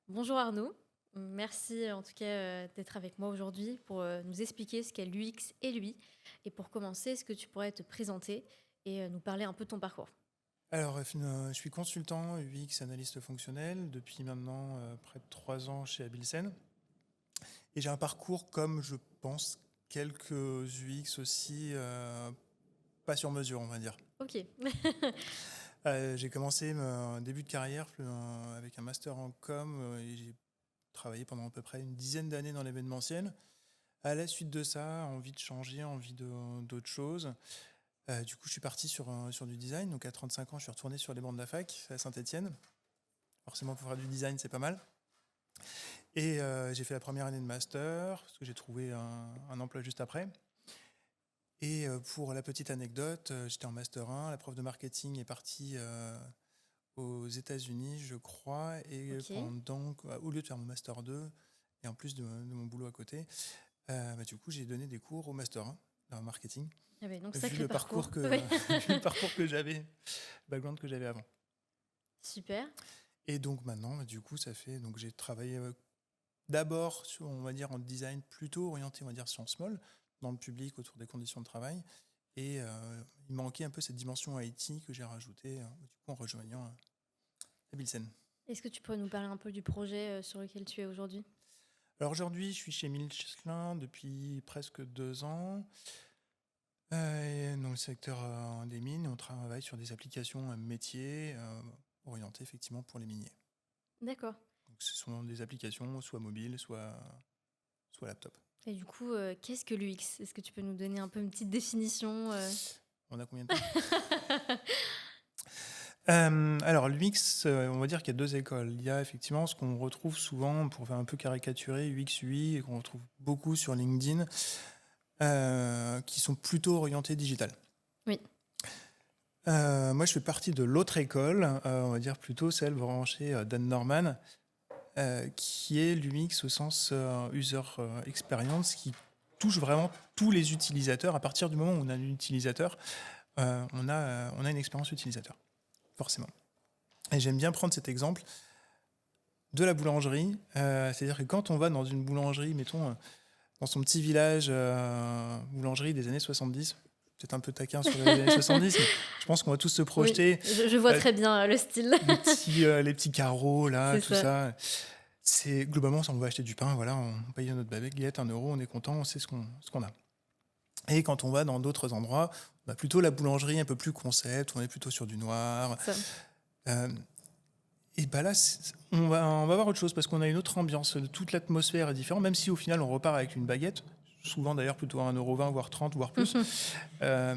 Bonjour Arnaud, merci en tout cas d'être avec moi aujourd'hui pour nous expliquer ce qu'est l'UX et l'UI. Et pour commencer, est-ce que tu pourrais te présenter et nous parler un peu de ton parcours? Alors, je suis consultant UX analyste fonctionnel depuis maintenant près de 3 ans chez Abilsen. Et j'ai un parcours comme je pense quelques UX aussi, pas sur mesure, on va dire. Ok. J'ai commencé un début de carrière avec un master en com et j'ai travaillé pendant à peu près une dizaine d'années dans l'événementiel. À la suite de ça, envie de changer, d'autres choses. Du coup, je suis parti sur du design. Donc, à 35 ans, je suis retourné sur les bancs de la fac à Saint-Étienne. Forcément, pour faire du design, c'est pas mal. Et j'ai fait la première année de master, parce que j'ai trouvé un emploi juste après. Et pour la petite anecdote, j'étais en master 1, la prof de marketing est partie aux États-Unis, je crois, et Ok. au lieu de faire mon master 2, et en plus de mon boulot à côté, du coup, j'ai donné des cours au master 1 en marketing, Ah ouais, donc vu sacré le parcours. parcours que, Oui. vu le parcours que j'avais, le background que j'avais avant. Super. Et donc maintenant, du coup, donc j'ai travaillé d'abord, on va dire, en design plutôt orienté, on va dire, sciences molle, dans le public, autour des conditions de travail. Et il manquait un peu cette dimension IT que j'ai rajoutée, du coup, en rejoignant Abilsen. Est-ce que tu pourrais nous parler un peu du projet sur lequel tu es aujourd'hui? Alors aujourd'hui, je suis chez Michelin depuis presque 2 ans, dans le secteur des mines. On travaille sur des applications métiers orientées effectivement pour les miniers. D'accord. Donc ce sont des applications soit mobiles, soit laptop. Et du coup, qu'est-ce que l'UX? Est-ce que tu peux nous donner un peu une petite définition On a combien de temps? Alors, l'UX, on va dire qu'il y a deux écoles. Il y a effectivement ce qu'on retrouve souvent, pour faire un peu caricaturer, UX, UI, et qu'on retrouve beaucoup sur LinkedIn, qui sont plutôt orientés digital. Oui. Moi, je fais partie de l'autre école, on va dire plutôt celle branchée Dan Norman, qui est l'UX au sens user experience, qui touche vraiment tous les utilisateurs. À partir du moment où on a un utilisateur, on a une expérience utilisateur, forcément. Et j'aime bien prendre cet exemple de la boulangerie. C'est-à-dire que quand on va dans une boulangerie, mettons, dans son petit village, boulangerie des années 70, peut-être un peu taquin sur les années 70, mais je pense qu'on va tous se Oui, projeter. je vois euh, très bien le style. les petits carreaux, là, C'est tout ça. ça. C'est globalement, ça, on va acheter du pain, voilà, on paye notre baguette, 1 euro, on est content, on sait ce qu'on a. Et quand on va dans d'autres endroits, on a plutôt la boulangerie un peu plus concept, on est plutôt sur du noir. Ça. Euh, Et bah là, on va voir autre chose parce qu'on a une autre ambiance. Toute l'atmosphère est différente, même si au final on repart avec une baguette, souvent d'ailleurs plutôt à 1,20 €, voire 30, voire plus. Euh,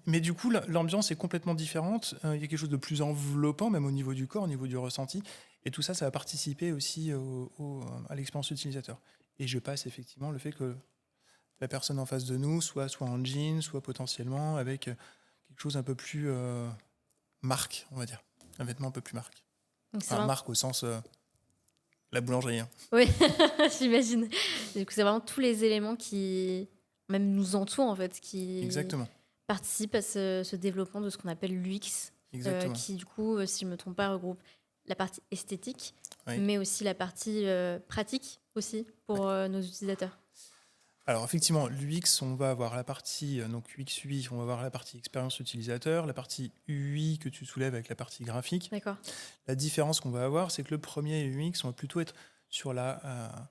mais du coup, l'ambiance est complètement différente. Il y a quelque chose de plus enveloppant, même au niveau du corps, au niveau du ressenti. Et tout ça, ça va participer aussi à l'expérience utilisateur. Et je passe effectivement le fait que la personne en face de nous soit en jean, soit potentiellement avec quelque chose un peu plus marque, on va dire. Un vêtement un peu plus marque. Donc c'est Enfin, vraiment. marque au sens la boulangerie, hein. Oui, j'imagine. Du coup, c'est vraiment tous les éléments qui même nous entourent, en fait, qui Exactement, participent à ce développement de ce qu'on appelle l'UX, exactement. qui, du coup, si je ne me trompe pas, regroupe la partie esthétique, Oui, mais aussi la partie pratique aussi ouais. pour nos utilisateurs. Alors effectivement, l'UX, on va avoir la partie donc UX UI, on va avoir la partie expérience utilisateur, la partie UI que tu soulèves avec la partie graphique. D'accord. La différence qu'on va avoir, c'est que le premier UX, on va plutôt être sur la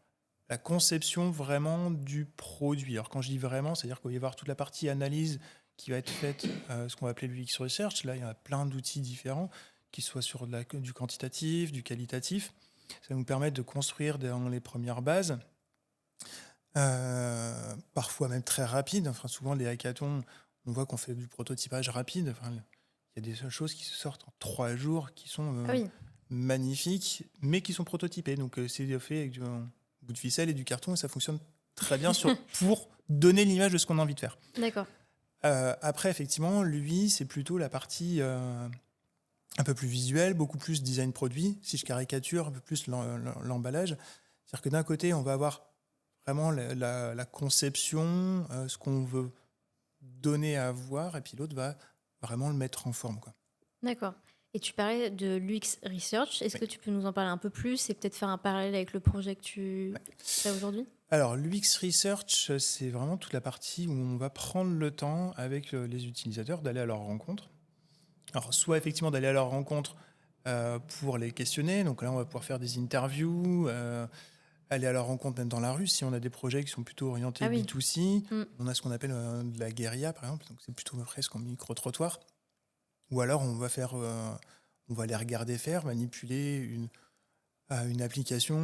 conception vraiment du produit. Alors quand je dis vraiment, c'est-à-dire qu'il va y avoir toute la partie analyse qui va être faite, ce qu'on va appeler l'UX Research. Là, il y a plein d'outils différents, qui soient sur du quantitatif, du qualitatif. Ça va nous permettre de construire dans les premières bases. Parfois même très rapide. Enfin, souvent, les hackathons, on voit qu'on fait du prototypage rapide. Enfin, il y a des choses qui se sortent en 3 jours qui sont Ah oui, magnifiques, mais qui sont prototypées. Donc, c'est fait avec un bout de ficelle et du carton et ça fonctionne très bien pour donner l'image de ce qu'on a envie de faire. d'accord. Après, effectivement, lui, c'est plutôt la partie un peu plus visuelle, beaucoup plus design produit. Si je caricature, un peu plus l'emballage. C'est-à-dire que d'un côté, on va avoir vraiment la conception, ce qu'on veut donner à voir, et puis l'autre va vraiment le mettre en forme, quoi. D'accord. Et tu parlais de l'UX Research. Est-ce Oui. que tu peux nous en parler un peu plus et peut-être faire un parallèle avec le projet que tu Ouais. fais aujourd'hui? Alors, l'UX Research, c'est vraiment toute la partie où on va prendre le temps avec les utilisateurs d'aller à leur rencontre. Alors, soit effectivement d'aller à leur rencontre pour les questionner. Donc là, on va pouvoir faire des interviews, aller à leur rencontre même dans la rue. Si on a des projets qui sont plutôt orientés Ah oui. B2C, Mm. on a ce qu'on appelle de la guérilla, par exemple. Donc c'est plutôt presque en micro-trottoir. Ou alors, on va les regarder faire, manipuler une application,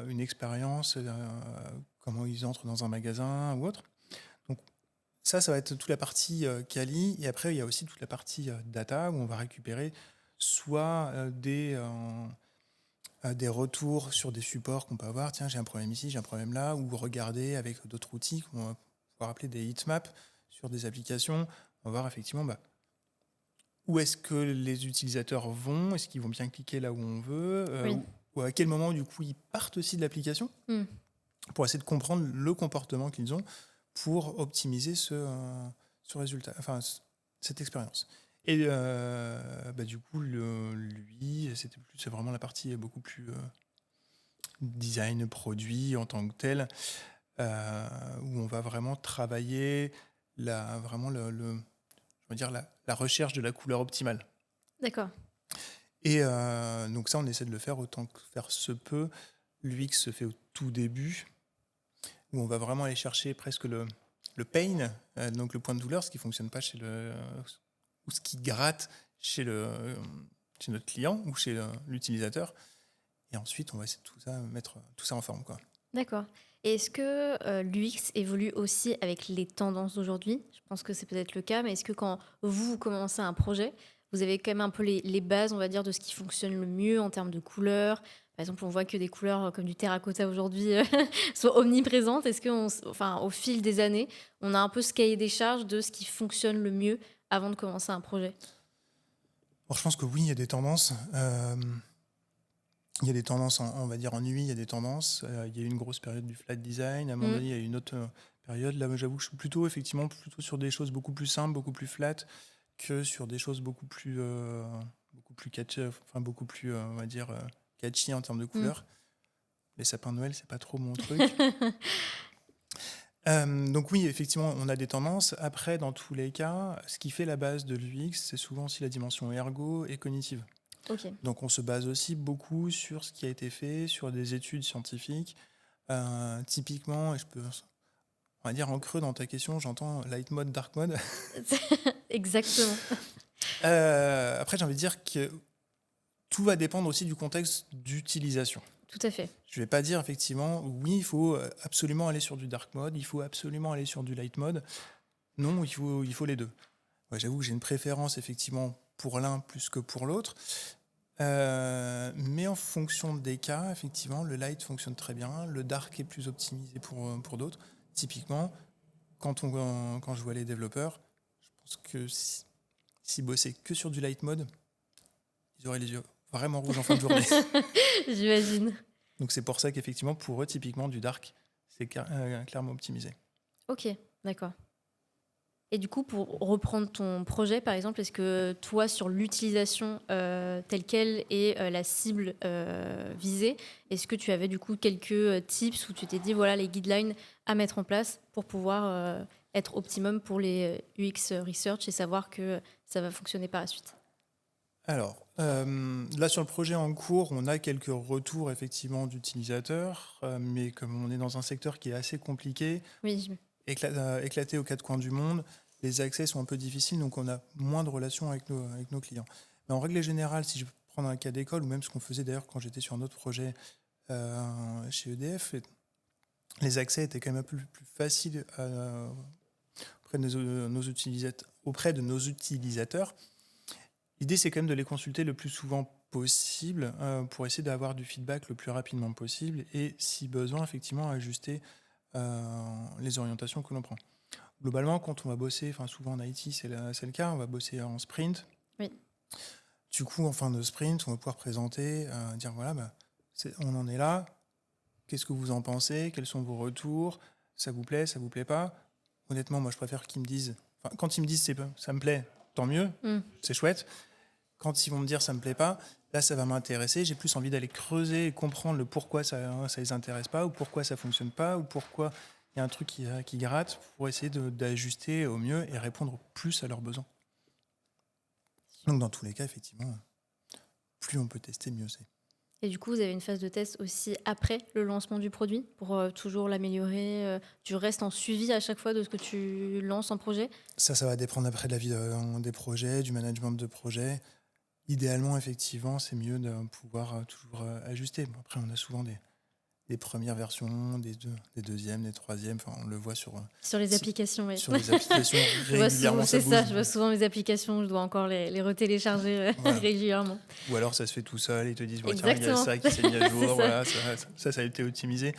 une expérience, comment ils entrent dans un magasin ou autre. Donc ça va être toute la partie quali. Et après, il y a aussi toute la partie data où on va récupérer soit des retours sur des supports qu'on peut avoir. Tiens, j'ai un problème ici, j'ai un problème là. Ou regarder avec d'autres outils qu'on va pouvoir appeler des heatmaps sur des applications. On va voir effectivement où est-ce que les utilisateurs vont, est-ce qu'ils vont bien cliquer là où on veut, Oui. ou à quel moment du coup ils partent aussi de l'application, Mm. pour essayer de comprendre le comportement qu'ils ont pour optimiser ce résultat, enfin cette expérience. Et du coup, lui, c'est vraiment la partie beaucoup plus design produit en tant que tel, où on va vraiment travailler vraiment je veux dire la recherche de la couleur optimale. D'accord. Et donc ça, on essaie de le faire autant que faire se peut. L'UX se fait au tout début, où on va vraiment aller chercher presque le pain, donc le point de douleur, ce qui ne fonctionne pas ou ce qui gratte chez notre client ou chez l'utilisateur. Et ensuite, on va essayer de mettre tout ça en forme, quoi. D'accord. Et est-ce que l'UX évolue aussi avec les tendances d'aujourd'hui? Je pense que c'est peut-être le cas, mais est-ce que quand vous commencez un projet, vous avez quand même un peu les bases, on va dire, de ce qui fonctionne le mieux en termes de couleurs? Par exemple, on voit que des couleurs comme du terracotta aujourd'hui sont omniprésentes. Est-ce que, enfin, au fil des années, on a un peu ce cahier des charges de ce qui fonctionne le mieux avant de commencer un projet? Alors, je pense que oui, il y a des tendances. Il y a des tendances, on va dire en UI, il y a des tendances. Il y a eu une grosse période du flat design. À un moment Mm. donné, il y a eu une autre période. Là, j'avoue que je suis plutôt sur des choses beaucoup plus simples, beaucoup plus flat, que sur des choses beaucoup plus catchy, enfin beaucoup plus, on va dire, catchy en termes de Mm. couleurs. Les sapins de Noël, c'est pas trop mon truc. Donc oui, effectivement, on a des tendances. Après, dans tous les cas, ce qui fait la base de l'UX, c'est souvent aussi la dimension ergo et cognitive. Ok. Donc on se base aussi beaucoup sur ce qui a été fait, sur des études scientifiques. Typiquement, on va dire en creux dans ta question, j'entends light mode, dark mode. Exactement. Après, j'ai envie de dire que tout va dépendre aussi du contexte d'utilisation. Tout à fait. Je ne vais pas dire effectivement, oui, il faut absolument aller sur du dark mode, il faut absolument aller sur du light mode. Non, il faut les deux. Ouais, j'avoue que j'ai une préférence effectivement pour l'un plus que pour l'autre. Mais en fonction des cas, effectivement, le light fonctionne très bien, le dark est plus optimisé pour d'autres. Typiquement, quand je vois les développeurs, je pense que s'ils bossaient que sur du light mode, ils auraient les yeux vraiment rouges en fin de journée. J'imagine. Donc c'est pour ça qu'effectivement, pour eux, typiquement, du dark, c'est clairement optimisé. Ok, d'accord. Et du coup, pour reprendre ton projet, par exemple, est-ce que toi, sur l'utilisation telle qu'elle et la cible visée, est-ce que tu avais du coup quelques tips où tu t'es dit, voilà, les guidelines à mettre en place pour pouvoir être optimum pour les UX research et savoir que ça va fonctionner par la suite? Alors, là sur le projet en cours, on a quelques retours effectivement d'utilisateurs, mais comme on est dans un secteur qui est assez compliqué, Oui, éclaté aux quatre coins du monde, les accès sont un peu difficiles, donc on a moins de relations avec nos clients. Mais en règle générale, si je prends un cas d'école, ou même ce qu'on faisait d'ailleurs quand j'étais sur un autre projet chez EDF, les accès étaient quand même un peu plus faciles auprès de nos utilisateurs. L'idée, c'est quand même de les consulter le plus souvent possible pour essayer d'avoir du feedback le plus rapidement possible et, si besoin, effectivement, ajuster les orientations que l'on prend. Globalement, quand on va bosser, enfin souvent en IT, c'est le cas, on va bosser en sprint. oui. Du coup, en fin de sprint, on va pouvoir présenter, dire voilà, on en est là, qu'est-ce que vous en pensez, quels sont vos retours, ça vous plaît pas. Honnêtement, moi je préfère qu'ils me disent, quand ils me disent ça me plaît, tant mieux, Mm. c'est chouette. quand ils vont me dire ça me plaît pas, là ça va m'intéresser, j'ai plus envie d'aller creuser et comprendre le pourquoi ça les intéresse pas, ou pourquoi ça fonctionne pas, ou pourquoi il y a un truc qui gratte, pour essayer d'ajuster au mieux et répondre plus à leurs besoins. Donc dans tous les cas, effectivement, plus on peut tester, mieux c'est. Et du coup, vous avez une phase de test aussi après le lancement du produit pour toujours l'améliorer. Tu restes en suivi à chaque fois de ce que tu lances en projet. Ça va dépendre après de la vie des projets, du management de projet. Idéalement, effectivement, c'est mieux de pouvoir toujours ajuster. Bon, après, on a souvent des premières versions, des deuxièmes, des troisièmes. Enfin, on le voit Sur les applications, oui. sur les applications. Je vois souvent, Régulièrement, ça c'est ça, bouge. je vois souvent mes applications, je dois encore les retélécharger Voilà. régulièrement. Ou alors, ça se fait tout seul. Ils te disent, bon, tiens, il y a Exactement. ça qui s'est mis à C'est jour. ça. Voilà, ça a été optimisé.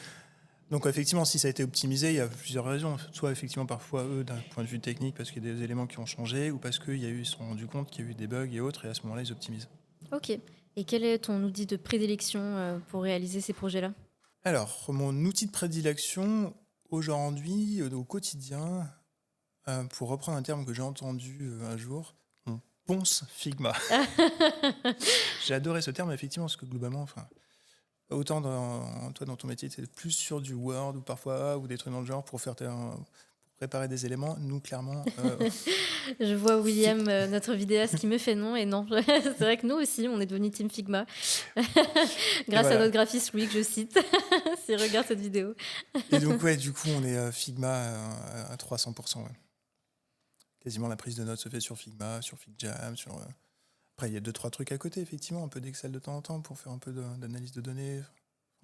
Donc, effectivement, si ça a été optimisé, il y a plusieurs raisons. Soit, effectivement, parfois, eux, d'un point de vue technique, parce qu'il y a des éléments qui ont changé, ou parce qu'ils se sont rendus compte qu'il y a eu des bugs et autres, et à ce moment-là, ils optimisent. Ok. Et quel est ton outil de prédilection pour réaliser ces projets-là? Alors, mon outil de prédilection, aujourd'hui, au quotidien, pour reprendre un terme que j'ai entendu un jour, on ponce Figma. J'ai adoré ce terme, effectivement, parce que globalement, enfin, autant toi, dans ton métier, tu es plus sur du Word ou parfois ou des trucs dans le genre pour préparer des éléments. Nous, clairement, Je vois Fi- William, notre vidéaste, qui me fait non et non. C'est vrai que nous aussi, on est devenu Team Figma. et Grâce à voilà. notre graphiste Louis, que je cite, s'il regarde cette vidéo. Et donc, ouais, du coup, on est Figma à 300%. Ouais. Quasiment la prise de notes se fait sur Figma, sur FigJam, Après, il y a 2-3 trucs à côté, effectivement, un peu d'Excel de temps en temps pour faire un peu d'analyse de données.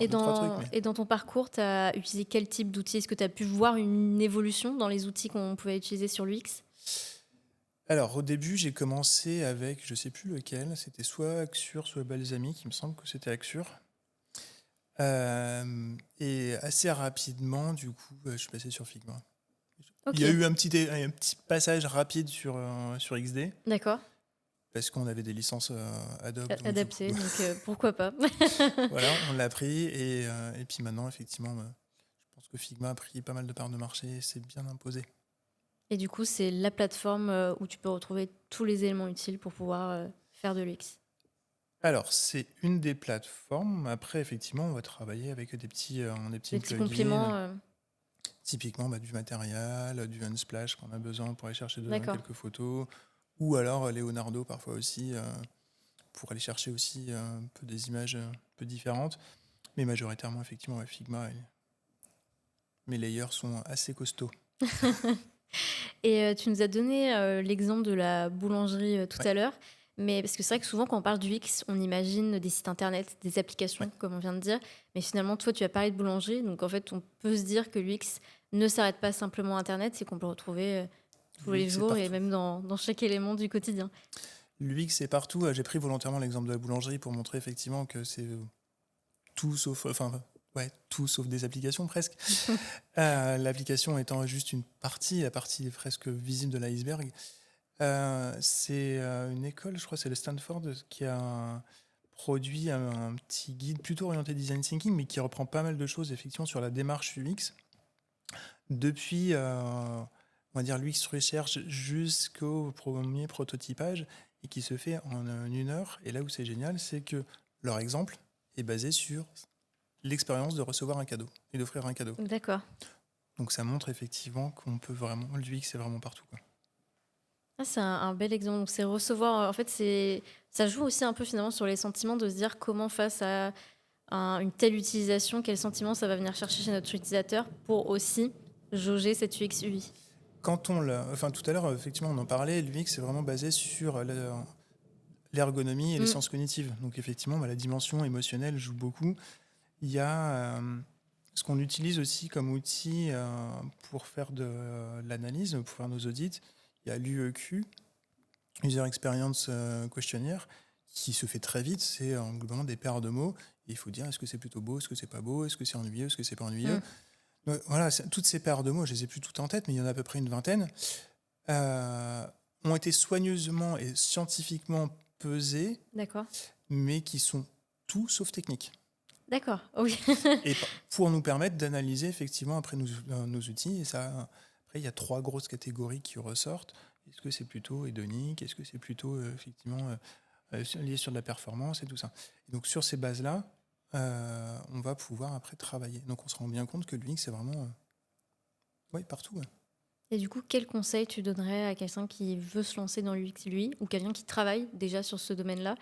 Et Enfin, 2-3 trucs, dans, mais... et dans ton parcours, tu as utilisé quel type d'outils? Est-ce que tu as pu voir une évolution dans les outils qu'on pouvait utiliser sur l'UX? Alors, au début, j'ai commencé avec, je sais plus lequel, c'était soit Axure, soit Balsamiq, il me semble que c'était Axure. Et assez rapidement, du coup, je suis passé sur Figma. Ok, Il y a eu un petit passage rapide sur XD, d'accord. parce qu'on avait des licences Adobe, donc du coup, Adapté, donc pourquoi pas. voilà, on l'a pris. Et puis maintenant, effectivement, je pense que Figma a pris pas mal de parts de marché et s'est bien imposé. Et du coup, c'est la plateforme où tu peux retrouver tous les éléments utiles pour pouvoir faire de l'UX. Alors, c'est une des plateformes. Après, effectivement, on va travailler avec des petits Des petits plugins. compléments, Typiquement, du matériel, du Unsplash qu'on a besoin pour aller chercher d'accord. quelques photos. Ou alors Leonardo, parfois aussi, pour aller chercher aussi un peu des images un peu différentes. Mais majoritairement, effectivement, Figma. Mes layers sont assez costauds. Et tu nous as donné l'exemple de la boulangerie tout Ouais, à l'heure, mais parce que c'est vrai que souvent quand on parle du X, on imagine des sites internet, des ouais. applications, comme on vient de dire, mais finalement toi tu as parlé de boulangerie, donc en fait on peut se dire que l'UX ne s'arrête pas simplement à internet, c'est qu'on peut le retrouver tous les L'UX, c'est jours et partout. même dans chaque élément du quotidien. L'UX, c'est partout. J'ai pris volontairement l'exemple de la boulangerie pour montrer effectivement que c'est tout sauf, enfin, ouais, tout sauf des applications presque. L'application étant juste une partie, la partie presque visible de l'iceberg. C'est une école, je crois, c'est le Stanford, qui a produit un petit guide plutôt orienté design thinking, mais qui reprend pas mal de choses effectivement sur la démarche UX, depuis, on va dire, l'UX recherche jusqu'au premier prototypage, et qui se fait en 1 heure. Et là où c'est génial, c'est que leur exemple est basé sur l'expérience de recevoir un cadeau et d'offrir un cadeau. D'accord. Donc ça montre effectivement qu'on peut vraiment, l'UX c'est vraiment partout, quoi. Ah, c'est un bel exemple. Donc, c'est recevoir, en fait, ça joue aussi un peu finalement sur les sentiments de se dire comment face à une telle utilisation, quel sentiment ça va venir chercher chez notre utilisateur pour aussi jauger cette UX UI. Enfin, tout à l'heure, effectivement, on en parlait, l'UX c'est vraiment basé sur l'ergonomie et les Mm. sciences cognitives. Donc effectivement, la dimension émotionnelle joue beaucoup. Il y a ce qu'on utilise aussi comme outil pour faire de l'analyse, pour faire nos audits. Il y a l'UEQ, User Experience Questionnaire, qui se fait très vite. C'est globalement des paires de mots. Et il faut dire, est-ce que c'est plutôt beau, est-ce que c'est pas beau, est-ce que c'est ennuyeux, est-ce que c'est pas ennuyeux. Mm. Donc, voilà, toutes ces paires de mots, je les ai plus toutes en tête, mais il y en a à peu près une vingtaine, euh, ont été soigneusement et scientifiquement pesées, D'accord. mais qui sont tout sauf techniques. D'accord. Oui. Et pour nous permettre d'analyser effectivement après nos outils. Et ça, après, il y a 3 grosses catégories qui ressortent. Est-ce que c'est plutôt hédonique? Est-ce que c'est plutôt effectivement liées sur de la performance et tout ça. Et donc sur ces bases-là, on va pouvoir après travailler. Donc on se rend bien compte que l'UX, c'est vraiment ouais, partout. Ouais. Et du coup, quel conseil tu donnerais à quelqu'un qui veut se lancer dans l'UX, lui, ou quelqu'un qui travaille déjà sur ce domaine-là?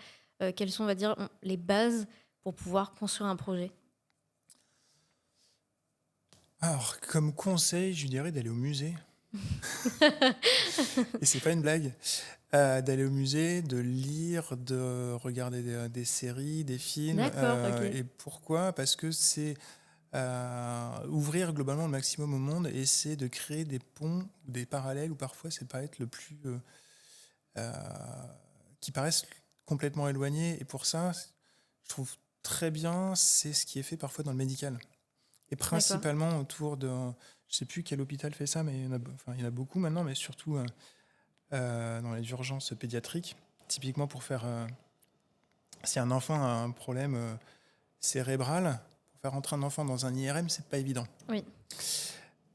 Quelles sont, on va dire, les bases pour pouvoir construire un projet? Alors, comme conseil, je lui dirais d'aller au musée. Et c'est pas une blague. D'aller au musée, de lire, de regarder des séries, des films. D'accord, ok. Et pourquoi? Parce que c'est ouvrir globalement le maximum au monde et essayer de créer des ponts, des parallèles où parfois c'est pas être le plus euh, qui paraissent complètement éloignés. Et pour ça, je trouve très bien, c'est ce qui est fait parfois dans le médical. Et D'accord. principalement autour de, je sais plus quel hôpital fait ça, mais il y en a beaucoup maintenant, mais surtout dans les urgences pédiatriques. Typiquement pour faire, si un enfant a un problème cérébral, pour faire entrer un enfant dans un IRM, c'est pas évident. Oui.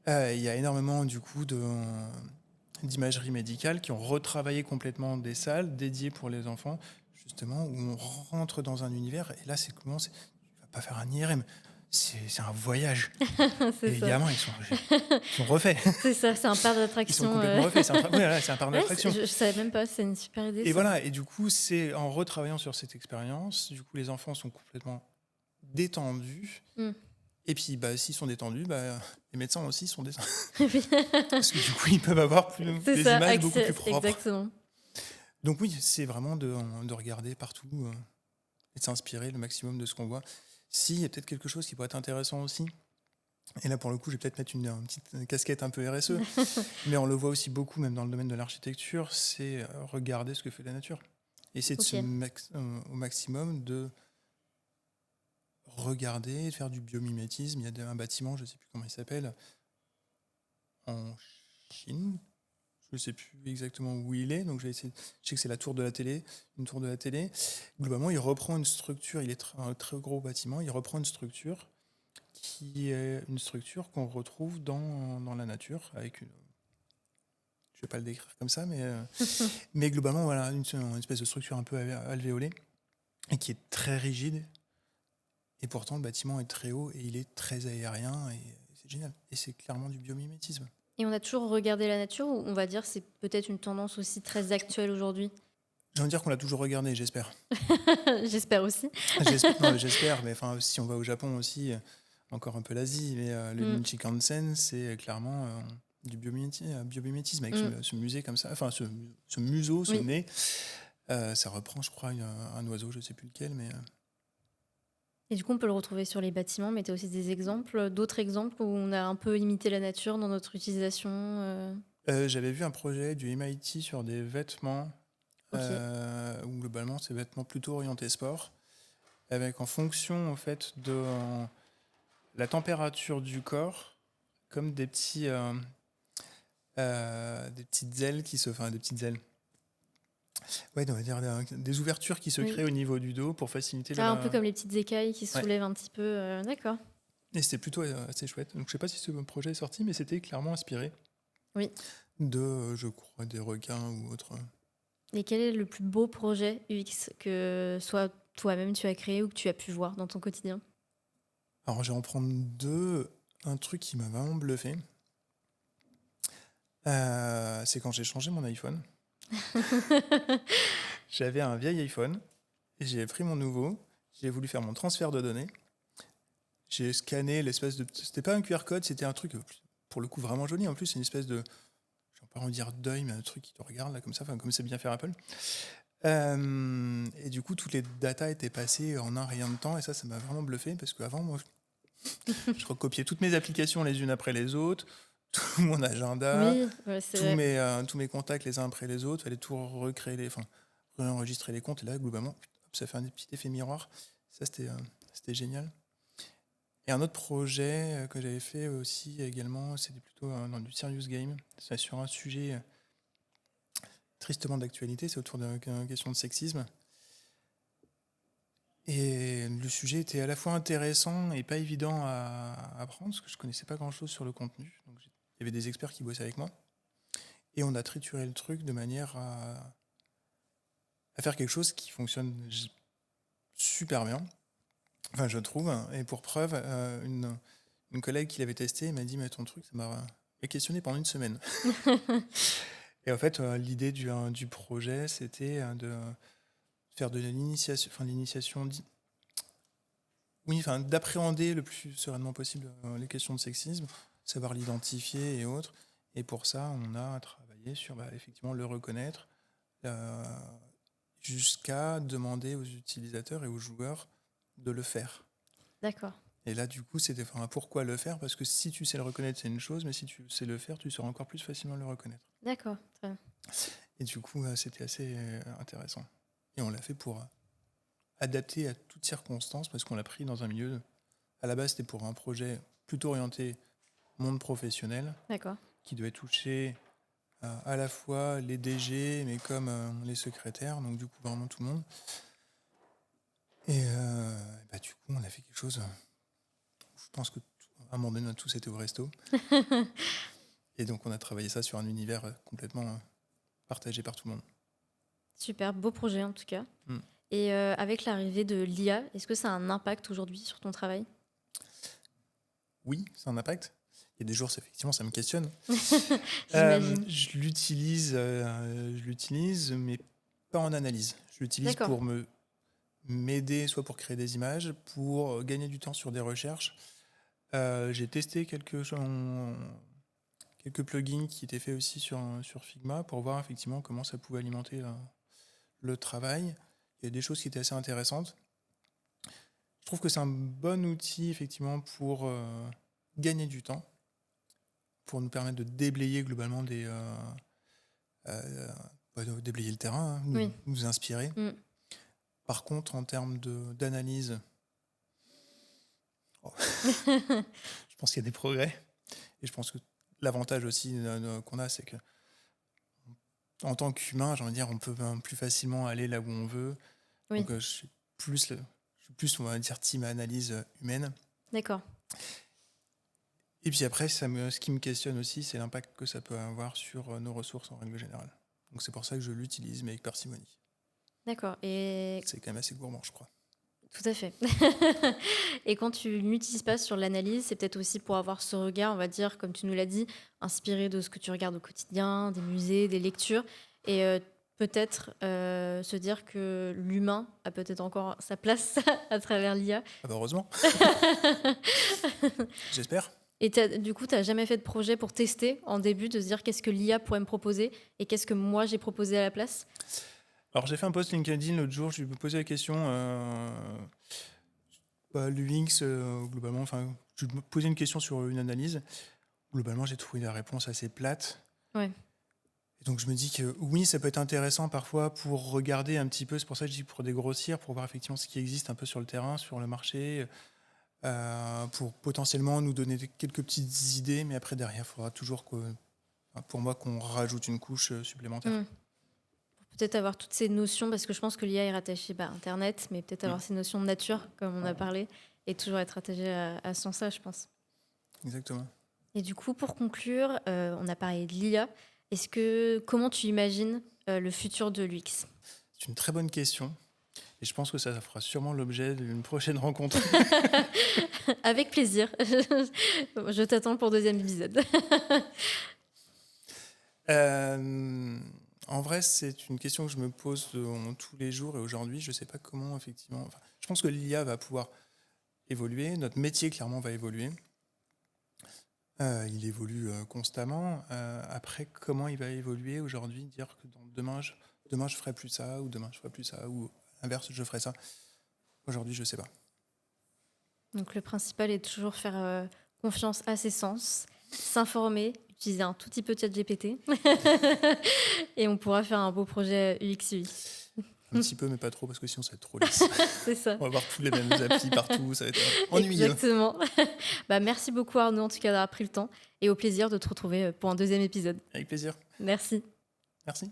Il y a énormément du coup d'imagerie médicale qui ont retravaillé complètement des salles dédiées pour les enfants, justement, où on rentre dans un univers. Et là, c'est comment tu vas pas faire un IRM, c'est un voyage. Et C'est les ça. gamins, ils sont refaits. C'est ça, c'est un parc Ils sont d'attraction. complètement refaits. C'est voilà, c'est un parc Ouais, d'attraction. je savais même pas, c'est une super idée, Et ça. voilà, et du coup, c'est en retravaillant sur cette expérience, du coup, les enfants sont complètement détendus. Mm. Et puis, bah, s'ils sont détendus, bah, les médecins aussi sont détendus. Oui. Parce que du coup, ils peuvent avoir C'est des ça, images beaucoup plus propres. exactement. Donc oui, c'est vraiment de regarder partout et de s'inspirer le maximum de ce qu'on voit. Si, il y a peut-être quelque chose qui pourrait être intéressant aussi. Et là, pour le coup, je vais peut-être mettre une petite casquette un peu RSE. Mais on le voit aussi beaucoup, même dans le domaine de l'architecture, c'est regarder ce que fait la nature. Essayer Ok. au maximum de regarder, de faire du biomimétisme. Il y a un bâtiment, je ne sais plus comment il s'appelle, en Chine. Je ne sais plus exactement où il est, donc je sais que c'est la tour de la télé, une tour de la télé. Globalement, il reprend une structure, il est un très gros bâtiment, il reprend une structure qui est une structure qu'on retrouve dans la nature, avec une... Je ne vais pas le décrire comme ça, mais globalement, voilà, une espèce de structure un peu alvéolée, et qui est très rigide, et pourtant le bâtiment est très haut, et il est très aérien, et c'est génial. Et c'est clairement du biomimétisme. Et on a toujours regardé la nature, ou on va dire c'est peut-être une tendance aussi très actuelle aujourd'hui? J'ai envie de dire qu'on l'a toujours regardé, j'espère. J'espère aussi. Non, mais j'espère, mais enfin, si on va au Japon aussi, encore un peu l'Asie, mais le Mm. Nichikansen, c'est clairement du biomimétisme avec Mm. ce musée comme ça, enfin ce museau, ce Oui. nez. Ça reprend, je crois, un oiseau, je ne sais plus lequel, mais Et du coup, on peut le retrouver sur les bâtiments, mais tu as aussi des exemples, d'autres exemples où on a un peu imité la nature dans notre utilisation. j'avais vu un projet du MIT sur des vêtements, Ok. où globalement, c'est vêtements plutôt orientés sport, avec en fonction en fait de la température du corps, comme des petites ailes enfin des petites ailes. Ouais, on va dire des ouvertures qui se Oui. créent au niveau du dos pour faciliter Ah, un peu comme les petites écailles qui Ouais. soulèvent un petit peu. D'accord. Et c'était plutôt assez chouette. Donc je sais pas si ce projet est sorti, mais c'était clairement inspiré Oui. de, je crois, des requins ou autres. Et quel est le plus beau projet UX que soit toi-même tu as créé ou que tu as pu voir dans ton quotidien? Alors je vais en prendre deux. Un truc qui m'a vraiment bluffé, c'est quand j'ai changé mon iPhone. J'avais un vieil iPhone et j'ai pris mon nouveau. J'ai voulu faire mon transfert de données. J'ai scanné l'espèce de... C'était pas un QR code, c'était un truc, pour le coup, vraiment joli. En plus, c'est une espèce de... Je vais pas en dire d'œil, mais un truc qui te regarde, là, comme ça, comme c'est bien fait Apple. Et du coup, toutes les datas étaient passées en un rien de temps, et ça m'a vraiment bluffé, parce qu'avant, moi, je recopiais toutes mes applications les unes après les autres, tout mon agenda, Oui, ouais, c'est vrai. tous mes contacts les uns après les autres, il fallait tout réenregistrer les comptes, et là, globalement, hop, ça fait un petit effet miroir. Ça, c'était génial. Et un autre projet que j'avais fait aussi également, c'était plutôt dans du serious game. C'est sur un sujet tristement d'actualité, c'est autour d'une question de sexisme. Et le sujet était à la fois intéressant et pas évident à apprendre, parce que je connaissais pas grand-chose sur le contenu. Donc, il y avait des experts qui bossaient avec moi. Et on a trituré le truc de manière à faire quelque chose qui fonctionne super bien, enfin je trouve. Et pour preuve, une collègue qui l'avait testé m'a dit mais ton truc ça m'a questionné pendant une semaine. Et en fait l'idée du projet c'était de faire de l'initiation, oui, enfin d'appréhender le plus sereinement possible les questions de sexisme, savoir l'identifier et autres. Et pour ça on a travaillé sur effectivement le reconnaître, euh, jusqu'à demander aux utilisateurs et aux joueurs de le faire. D'accord, Et là, du coup, c'était pourquoi le faire? Parce que si tu sais le reconnaître, c'est une chose, mais si tu sais le faire, tu sauras encore plus facilement le reconnaître. d'accord, très bien. Et du coup, c'était assez intéressant. Et on l'a fait pour adapter à toutes circonstances, parce qu'on l'a pris dans un milieu. À la base, c'était pour un projet plutôt orienté monde professionnel, D'accord. qui devait toucher à la fois les DG, mais comme les secrétaires, donc du coup, vraiment tout le monde. Et du coup, on a fait quelque chose. Je pense qu'à un moment donné, on a tous été au resto. Et donc, on a travaillé ça sur un univers complètement partagé par tout le monde. Super, beau projet en tout cas. Mm. Et avec l'arrivée de l'IA, est-ce que ça a un impact aujourd'hui sur ton travail? Oui, c'est un impact. Il y a des jours, effectivement, ça me questionne. J'imagine. Je l'utilise, mais pas en analyse. Je l'utilise D'accord. pour m'aider, soit pour créer des images, pour gagner du temps sur des recherches. J'ai testé quelques plugins qui étaient faits aussi sur Figma pour voir effectivement comment ça pouvait alimenter le travail. Il y a des choses qui étaient assez intéressantes. Je trouve que c'est un bon outil effectivement pour gagner du temps, pour nous permettre de déblayer globalement déblayer le terrain, Oui. nous inspirer. Mm. Par contre, en termes d'analyse, je pense qu'il y a des progrès. Et je pense que l'avantage aussi qu'on a, c'est que en tant qu'humain, j'ai envie de dire, on peut plus facilement aller là où on veut. Oui. Donc, je suis plus, on va dire, team analyse humaine. D'accord. Et puis après, ce qui me questionne aussi, c'est l'impact que ça peut avoir sur nos ressources en règle générale. Donc c'est pour ça que je l'utilise, mais avec parcimonie. D'accord. Et C'est quand même assez gourmand, je crois. tout à fait. Et quand tu n'utilises pas sur l'analyse, c'est peut-être aussi pour avoir ce regard, on va dire, comme tu nous l'as dit, inspiré de ce que tu regardes au quotidien, des musées, des lectures, et peut-être se dire que l'humain a peut-être encore sa place à travers l'IA. Ah bah heureusement. J'espère. Et du coup, tu n'as jamais fait de projet pour tester en début, de se dire qu'est-ce que l'IA pourrait me proposer et qu'est-ce que moi j'ai proposé à la place? Alors j'ai fait un post LinkedIn l'autre jour, je lui ai posé la question, l'UX, globalement, enfin, je lui ai posé une question sur une analyse. Globalement, j'ai trouvé la réponse assez plate. Ouais. Et donc je me dis que oui, ça peut être intéressant parfois pour regarder un petit peu, c'est pour ça que je dis pour dégrossir, pour voir effectivement ce qui existe un peu sur le terrain, sur le marché, pour potentiellement nous donner quelques petites idées, mais après derrière, il faudra toujours pour moi qu'on rajoute une couche supplémentaire. Mm. Peut-être avoir toutes ces notions, parce que je pense que l'IA est rattachée à Internet, mais peut-être avoir ces notions de nature, comme on a parlé, et toujours être rattaché à son ça, je pense. Exactement. Et du coup, pour conclure, on a parlé de l'IA. Comment tu imagines le futur de l'UX? C'est une très bonne question. Et je pense que ça fera sûrement l'objet d'une prochaine rencontre. Avec plaisir. Je t'attends pour le deuxième épisode. En vrai, c'est une question que je me pose tous les jours et aujourd'hui, je ne sais pas comment, effectivement. Enfin, je pense que l'IA va pouvoir évoluer, notre métier, clairement, va évoluer. Il évolue constamment. Après, comment il va évoluer aujourd'hui, dire que demain, je ferai plus ça, ou demain, je ferai plus ça, ou à l'inverse, je ferai ça. Aujourd'hui, je ne sais pas. Donc, le principal est de toujours faire confiance à ses sens, s'informer, utiliser un tout petit peu de ChatGPT, et on pourra faire un beau projet UX/UI. Un petit peu, mais pas trop, parce que sinon, ça va être trop lisse. C'est ça. On va avoir tous les mêmes applis partout, ça va être ennuyeux. Exactement. Merci beaucoup Arnaud, en tout cas, d'avoir pris le temps, et au plaisir de te retrouver pour un deuxième épisode. Avec plaisir. Merci. Merci.